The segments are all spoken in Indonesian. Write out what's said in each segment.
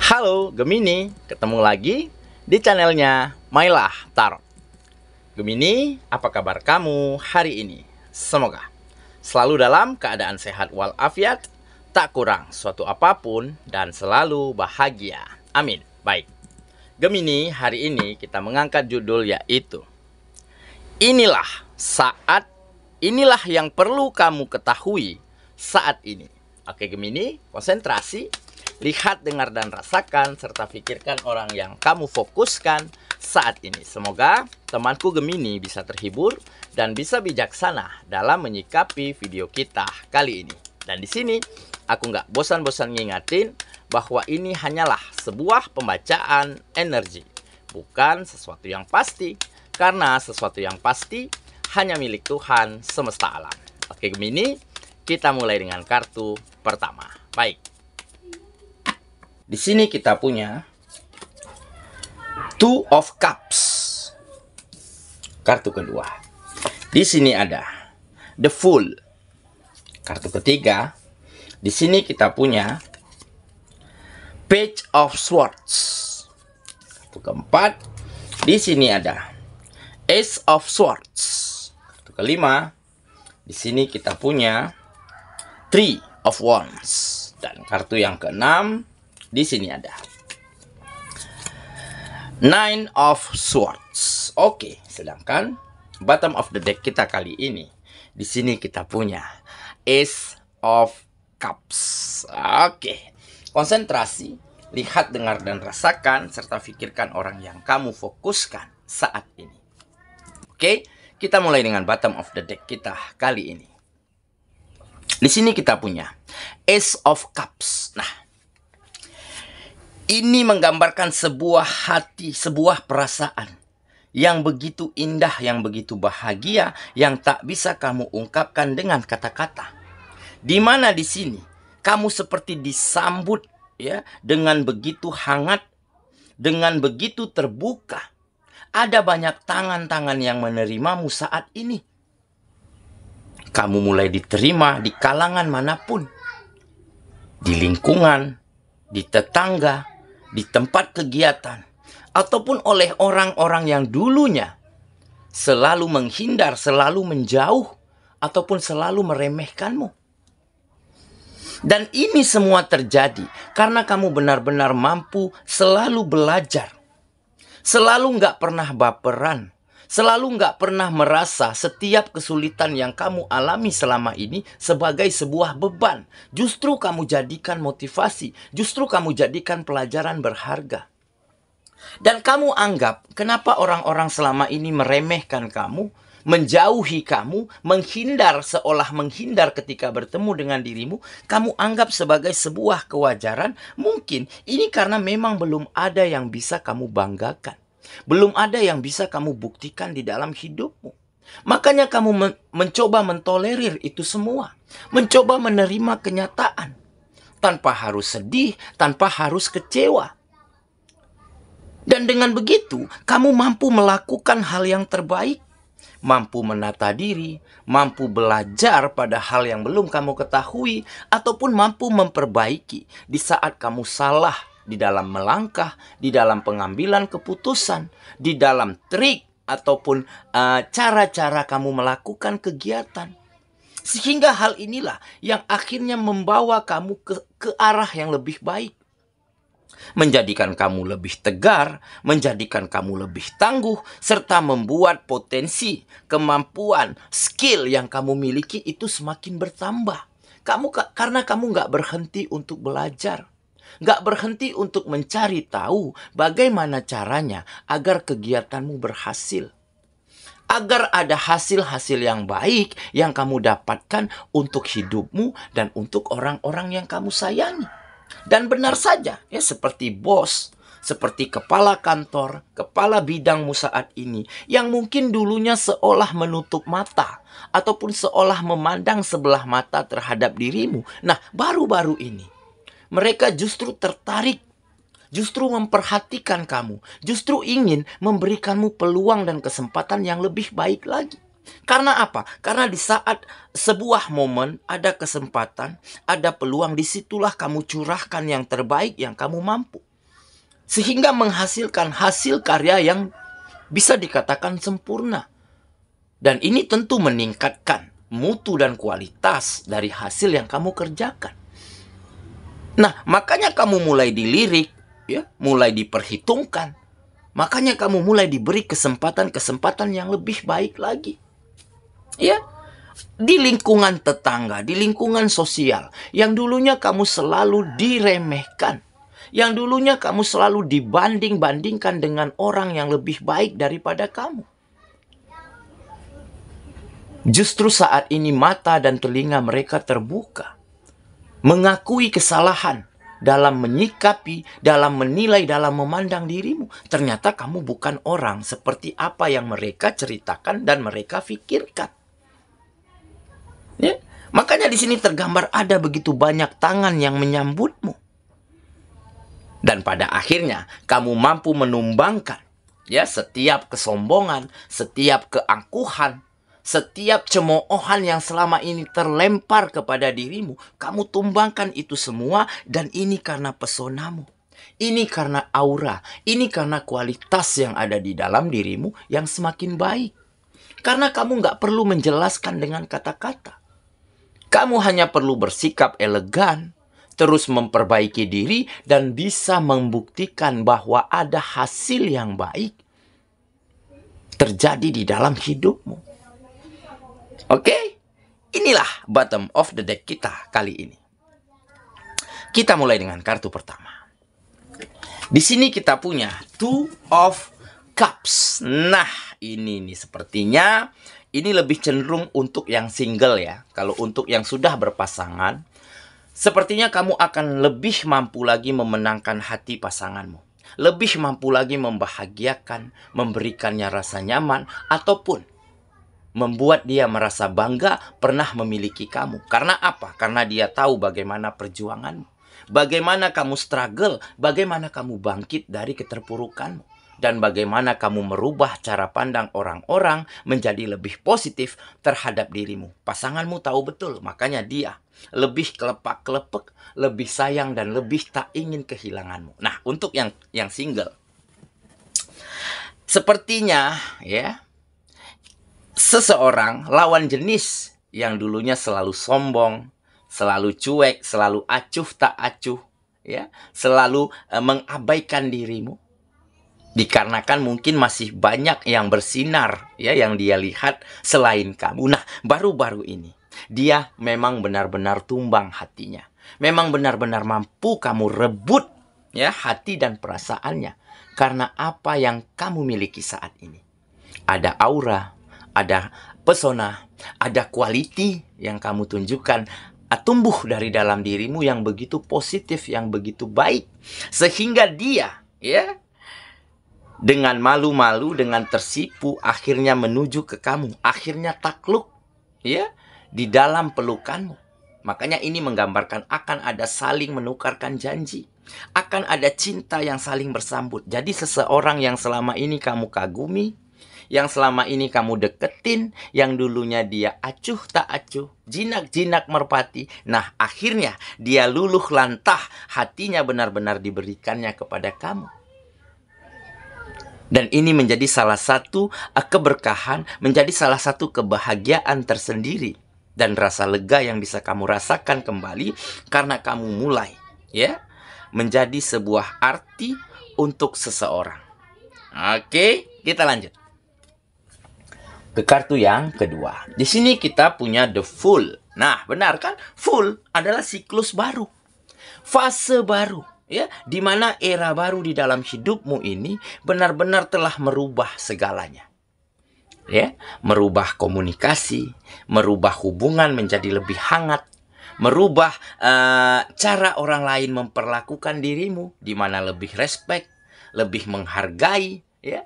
Halo Gemini, ketemu lagi di channelnya Mailah Tarot. Gemini, apa kabar kamu hari ini? Semoga selalu dalam keadaan sehat walafiat, tak kurang suatu apapun, dan selalu bahagia. Amin. Baik, Gemini, hari ini kita mengangkat judul yaitu Inilah saat, inilah yang perlu kamu ketahui saat ini. Oke Gemini, konsentrasi. Lihat, dengar, dan rasakan, serta pikirkan orang yang kamu fokuskan saat ini. Semoga temanku Gemini bisa terhibur dan bisa bijaksana dalam menyikapi video kita kali ini. Dan di sini aku nggak bosan-bosan ngingatin bahwa ini hanyalah sebuah pembacaan energi, bukan sesuatu yang pasti. Karena sesuatu yang pasti hanya milik Tuhan semesta alam. Oke Gemini, kita mulai dengan kartu pertama. Baik. Di sini kita punya Two of Cups. Kartu kedua. Di sini ada The Fool. Kartu ketiga. Di sini kita punya Page of Swords. Kartu keempat. Di sini ada Ace of Swords. Kartu kelima. Di sini kita punya Three of Wands. Dan kartu yang keenam. Di sini ada Nine of Swords. Oke, sedangkan bottom of the deck kita kali ini, di sini kita punya Ace of Cups. Oke, konsentrasi, lihat, dengar, dan rasakan, serta pikirkan orang yang kamu fokuskan saat ini. Oke, kita mulai dengan bottom of the deck kita kali ini. Di sini kita punya Ace of Cups. Nah, ini menggambarkan sebuah hati, sebuah perasaan yang begitu indah, yang begitu bahagia, yang tak bisa kamu ungkapkan dengan kata-kata. Di mana di sini kamu seperti disambut ya dengan begitu hangat, dengan begitu terbuka. Ada banyak tangan-tangan yang menerimamu saat ini. Kamu mulai diterima di kalangan manapun, di lingkungan, di tetangga, di tempat kegiatan, ataupun oleh orang-orang yang dulunya selalu menghindar, selalu menjauh, ataupun selalu meremehkanmu. Dan ini semua terjadi karena kamu benar-benar mampu selalu belajar, selalu nggak pernah baperan, selalu nggak pernah merasa setiap kesulitan yang kamu alami selama ini sebagai sebuah beban. Justru kamu jadikan motivasi, justru kamu jadikan pelajaran berharga. Dan kamu anggap kenapa orang-orang selama ini meremehkan kamu, menjauhi kamu, menghindar, seolah menghindar ketika bertemu dengan dirimu. Kamu anggap sebagai sebuah kewajaran. Mungkin ini karena memang belum ada yang bisa kamu banggakan. Belum ada yang bisa kamu buktikan di dalam hidupmu. Makanya kamu mencoba mentolerir itu semua. Mencoba menerima kenyataan. Tanpa harus sedih, tanpa harus kecewa. Dan dengan begitu, kamu mampu melakukan hal yang terbaik. Mampu menata diri, mampu belajar pada hal yang belum kamu ketahui, ataupun mampu memperbaiki di saat kamu salah. Di dalam melangkah, di dalam pengambilan keputusan, di dalam trik ataupun cara-cara kamu melakukan kegiatan. Sehingga hal inilah yang akhirnya membawa kamu ke arah yang lebih baik. Menjadikan kamu lebih tegar, menjadikan kamu lebih tangguh, serta membuat potensi, kemampuan, skill yang kamu miliki itu semakin bertambah. Karena kamu nggak berhenti untuk belajar. Gak berhenti untuk mencari tahu bagaimana caranya agar kegiatanmu berhasil. Agar ada hasil-hasil yang baik yang kamu dapatkan untuk hidupmu dan untuk orang-orang yang kamu sayangi. Dan benar saja, ya, seperti bos, seperti kepala kantor, kepala bidangmu saat ini, yang mungkin dulunya seolah menutup mata, ataupun seolah memandang sebelah mata terhadap dirimu. Nah, baru-baru ini mereka justru tertarik, justru memperhatikan kamu, justru ingin memberikanmu peluang dan kesempatan yang lebih baik lagi. Karena apa? Karena di saat sebuah momen ada kesempatan, ada peluang, disitulah kamu curahkan yang terbaik yang kamu mampu. sehingga menghasilkan hasil karya yang bisa dikatakan sempurna. Dan ini tentu meningkatkan mutu dan kualitas dari hasil yang kamu kerjakan. Nah, makanya kamu mulai dilirik, ya, mulai diperhitungkan. Makanya kamu mulai diberi kesempatan-kesempatan yang lebih baik lagi. Ya, di lingkungan tetangga, di lingkungan sosial, yang dulunya kamu selalu diremehkan, yang dulunya kamu selalu dibanding-bandingkan dengan orang yang lebih baik daripada kamu. Justru saat ini mata dan telinga mereka terbuka, mengakui kesalahan dalam menyikapi, dalam menilai, dalam memandang dirimu. Ternyata kamu bukan orang seperti apa yang mereka ceritakan dan mereka pikirkan. Ya? Makanya di sini tergambar ada begitu banyak tangan yang menyambutmu. Dan pada akhirnya kamu mampu menumbangkan, ya, setiap kesombongan, setiap keangkuhan, setiap cemoohan yang selama ini terlempar kepada dirimu, kamu tumbangkan itu semua. Dan ini karena pesonamu, ini karena aura, ini karena kualitas yang ada di dalam dirimu yang semakin baik. Karena kamu nggak perlu menjelaskan dengan kata-kata. Kamu hanya perlu bersikap elegan, terus memperbaiki diri, dan bisa membuktikan bahwa ada hasil yang baik terjadi di dalam hidupmu. Oke, inilah bottom of the deck kita kali ini. Kita mulai dengan kartu pertama. Di sini kita punya Two of Cups. Nah, ini nih sepertinya ini lebih cenderung untuk yang single ya. Kalau untuk yang sudah berpasangan, sepertinya kamu akan lebih mampu lagi memenangkan hati pasanganmu. Lebih mampu lagi membahagiakan, memberikannya rasa nyaman, ataupun membuat dia merasa bangga pernah memiliki kamu. Karena apa? Karena dia tahu bagaimana perjuanganmu, bagaimana kamu struggle, bagaimana kamu bangkit dari keterpurukanmu, dan bagaimana kamu merubah cara pandang orang-orang menjadi lebih positif terhadap dirimu. Pasanganmu tahu betul, makanya dia lebih kelepak-kelepek, lebih sayang, dan lebih tak ingin kehilanganmu. Nah, untuk yang single, sepertinya ya, seseorang lawan jenis yang dulunya selalu sombong, selalu cuek, selalu acuh tak acuh, ya, selalu mengabaikan dirimu, dikarenakan mungkin masih banyak yang bersinar, ya, yang dia lihat selain kamu. Nah, baru-baru ini dia memang benar-benar tumbang hatinya, memang benar-benar mampu kamu rebut, ya, hati dan perasaannya, karena apa yang kamu miliki saat ini. Ada aura, ada pesona, ada quality yang kamu tunjukkan, tumbuh dari dalam dirimu yang begitu positif, yang begitu baik, sehingga dia, ya, dengan malu-malu, dengan tersipu, akhirnya menuju ke kamu, akhirnya takluk, ya, di dalam pelukanmu. Makanya ini menggambarkan akan ada saling menukarkan janji, akan ada cinta yang saling bersambut. Jadi seseorang yang selama ini kamu kagumi, yang selama ini kamu deketin, yang dulunya dia acuh tak acuh, jinak-jinak merpati, nah akhirnya dia luluh lantah, hatinya benar-benar diberikannya kepada kamu. Dan ini menjadi salah satu keberkahan, menjadi salah satu kebahagiaan tersendiri, dan rasa lega yang bisa kamu rasakan kembali karena kamu mulai, ya, menjadi sebuah arti untuk seseorang. Oke, kita lanjut ke kartu yang kedua. Di sini kita punya The Fool. Nah, benar kan? Fool adalah siklus baru, fase baru, ya, di mana era baru di dalam hidupmu ini benar-benar telah merubah segalanya. Ya, merubah komunikasi, merubah hubungan menjadi lebih hangat, merubah cara orang lain memperlakukan dirimu, di mana lebih respect, lebih menghargai, ya.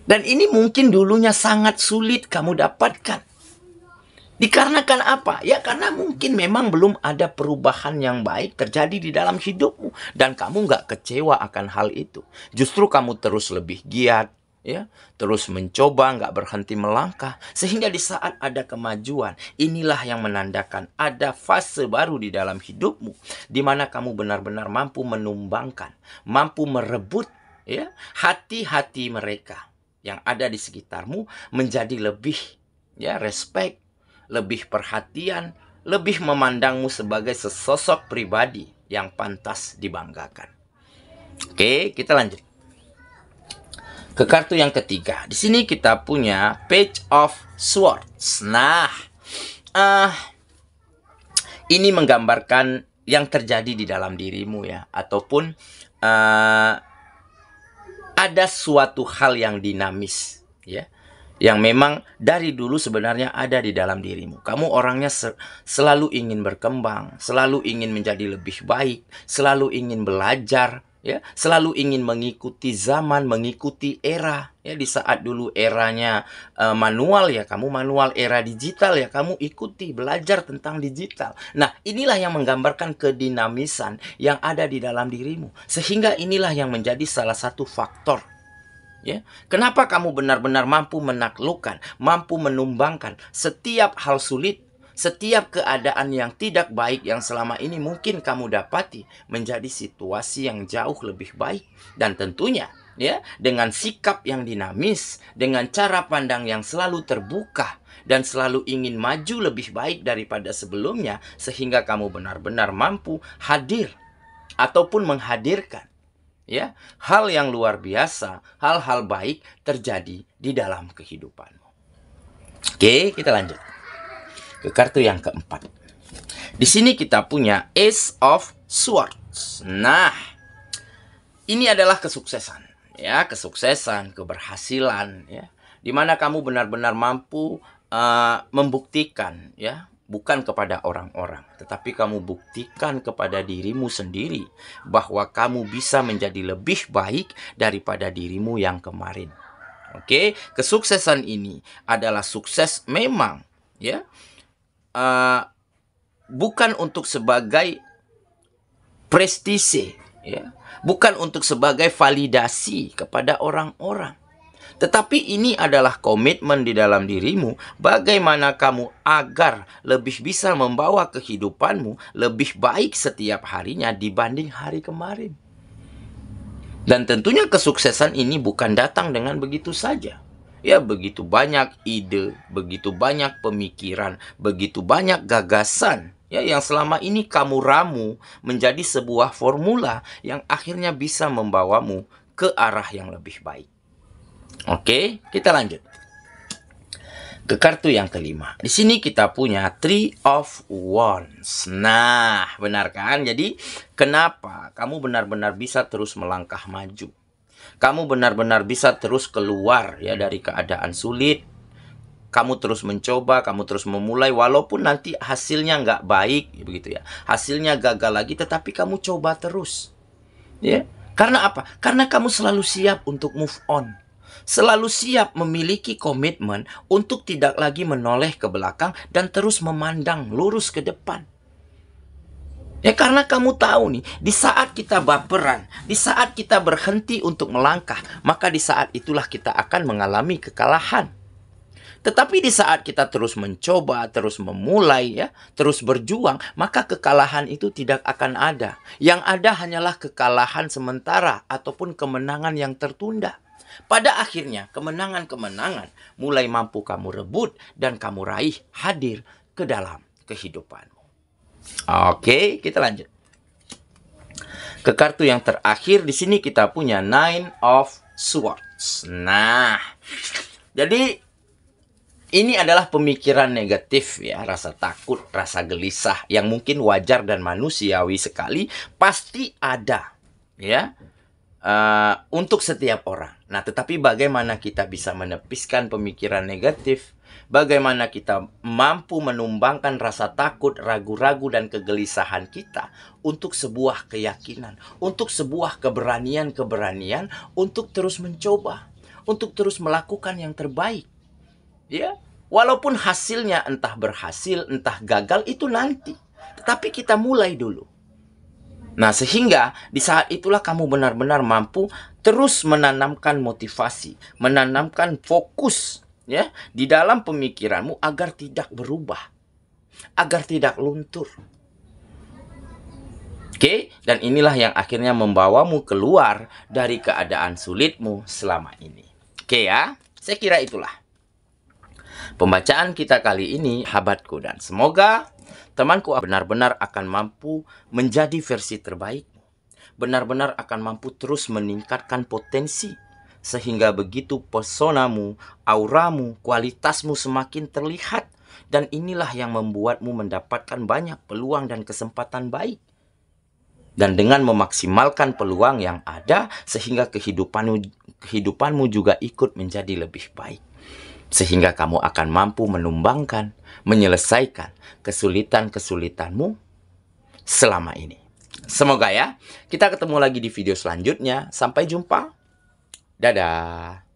Dan ini mungkin dulunya sangat sulit kamu dapatkan. Dikarenakan apa? Ya karena mungkin memang belum ada perubahan yang baik terjadi di dalam hidupmu. Dan kamu nggak kecewa akan hal itu. Justru kamu terus lebih giat, ya, terus mencoba, nggak berhenti melangkah, sehingga di saat ada kemajuan, inilah yang menandakan ada fase baru di dalam hidupmu, di mana kamu benar-benar mampu menumbangkan, mampu merebut, ya, hati-hati mereka yang ada di sekitarmu menjadi lebih, ya, respect, lebih perhatian, lebih memandangmu sebagai sesosok pribadi yang pantas dibanggakan. Oke, kita lanjut ke kartu yang ketiga. Di sini kita punya Page of Swords. Nah, ini menggambarkan yang terjadi di dalam dirimu, ya, ataupun ada suatu hal yang dinamis, ya, yang memang dari dulu sebenarnya ada di dalam dirimu. Kamu orangnya selalu ingin berkembang, selalu ingin menjadi lebih baik, selalu ingin belajar, ya, selalu ingin mengikuti zaman, mengikuti era, ya. Di saat dulu eranya manual, ya, kamu manual. Era digital, ya, kamu ikuti belajar tentang digital. Nah, inilah yang menggambarkan kedinamisan yang ada di dalam dirimu, sehingga inilah yang menjadi salah satu faktor, ya, kenapa kamu benar-benar mampu menaklukkan, mampu menumbangkan setiap hal sulit, setiap keadaan yang tidak baik yang selama ini mungkin kamu dapati menjadi situasi yang jauh lebih baik. Dan tentunya, ya, dengan sikap yang dinamis, dengan cara pandang yang selalu terbuka dan selalu ingin maju lebih baik daripada sebelumnya, sehingga kamu benar-benar mampu hadir ataupun menghadirkan, ya, hal yang luar biasa, hal-hal baik terjadi di dalam kehidupanmu. Oke, kita lanjut ke kartu yang keempat. Di sini kita punya Ace of Swords. Nah, ini adalah kesuksesan, ya, kesuksesan, keberhasilan, ya, dimana kamu benar-benar mampu membuktikan, ya, bukan kepada orang-orang, tetapi kamu buktikan kepada dirimu sendiri bahwa kamu bisa menjadi lebih baik daripada dirimu yang kemarin. Oke, kesuksesan ini adalah sukses memang, ya, bukan untuk sebagai prestise, ya, bukan untuk sebagai validasi kepada orang-orang. Tetapi ini adalah komitmen di dalam dirimu, bagaimana kamu agar lebih bisa membawa kehidupanmu lebih baik setiap harinya dibanding hari kemarin. Dan tentunya kesuksesan ini bukan datang dengan begitu saja. Ya, begitu banyak ide, begitu banyak pemikiran, begitu banyak gagasan, ya, yang selama ini kamu ramu menjadi sebuah formula yang akhirnya bisa membawamu ke arah yang lebih baik. Oke, kita lanjut ke kartu yang kelima. Di sini kita punya Three of Wands. Nah, benar kan? Jadi, kenapa kamu benar-benar bisa terus melangkah maju? Kamu benar-benar bisa terus keluar, ya, dari keadaan sulit. Kamu terus mencoba, kamu terus memulai, walaupun nanti hasilnya nggak baik, begitu, ya. Hasilnya gagal lagi, tetapi kamu coba terus, ya. Karena apa? Karena kamu selalu siap untuk move on. Selalu siap memiliki komitmen untuk tidak lagi menoleh ke belakang dan terus memandang lurus ke depan. Ya, karena kamu tahu nih, di saat kita baperan, di saat kita berhenti untuk melangkah, maka di saat itulah kita akan mengalami kekalahan. Tetapi di saat kita terus mencoba, terus memulai, ya, terus berjuang, maka kekalahan itu tidak akan ada. Yang ada hanyalah kekalahan sementara ataupun kemenangan yang tertunda. Pada akhirnya, kemenangan-kemenangan mulai mampu kamu rebut dan kamu raih hadir ke dalam kehidupanmu. Oke, kita lanjut ke kartu yang terakhir. Di sini kita punya Nine of Swords. Nah, jadi ini adalah pemikiran negatif, ya, rasa takut, rasa gelisah yang mungkin wajar dan manusiawi sekali, pasti ada, ya, untuk setiap orang. Nah, tetapi bagaimana kita bisa menepiskan pemikiran negatif? Bagaimana kita mampu menumbangkan rasa takut, ragu-ragu, dan kegelisahan kita untuk sebuah keyakinan, untuk sebuah keberanian-keberanian, untuk terus mencoba, untuk terus melakukan yang terbaik, ya. Walaupun hasilnya entah berhasil, entah gagal, itu nanti. Tetapi kita mulai dulu. Nah, sehingga di saat itulah kamu benar-benar mampu terus menanamkan motivasi, menanamkan fokus ya di dalam pemikiranmu agar tidak berubah, agar tidak luntur. Oke, dan inilah yang akhirnya membawamu keluar dari keadaan sulitmu selama ini. Oke ya, saya kira itulah pembacaan kita kali ini, sahabatku, dan semoga temanku benar-benar akan mampu menjadi versi terbaikmu. Benar-benar akan mampu terus meningkatkan potensi, sehingga begitu personamu, auramu, kualitasmu semakin terlihat. Dan inilah yang membuatmu mendapatkan banyak peluang dan kesempatan baik. Dan dengan memaksimalkan peluang yang ada, sehingga kehidupanmu juga ikut menjadi lebih baik. Sehingga kamu akan mampu menumbangkan, menyelesaikan kesulitan-kesulitanmu selama ini. Semoga ya, kita ketemu lagi di video selanjutnya. Sampai jumpa. Dadah.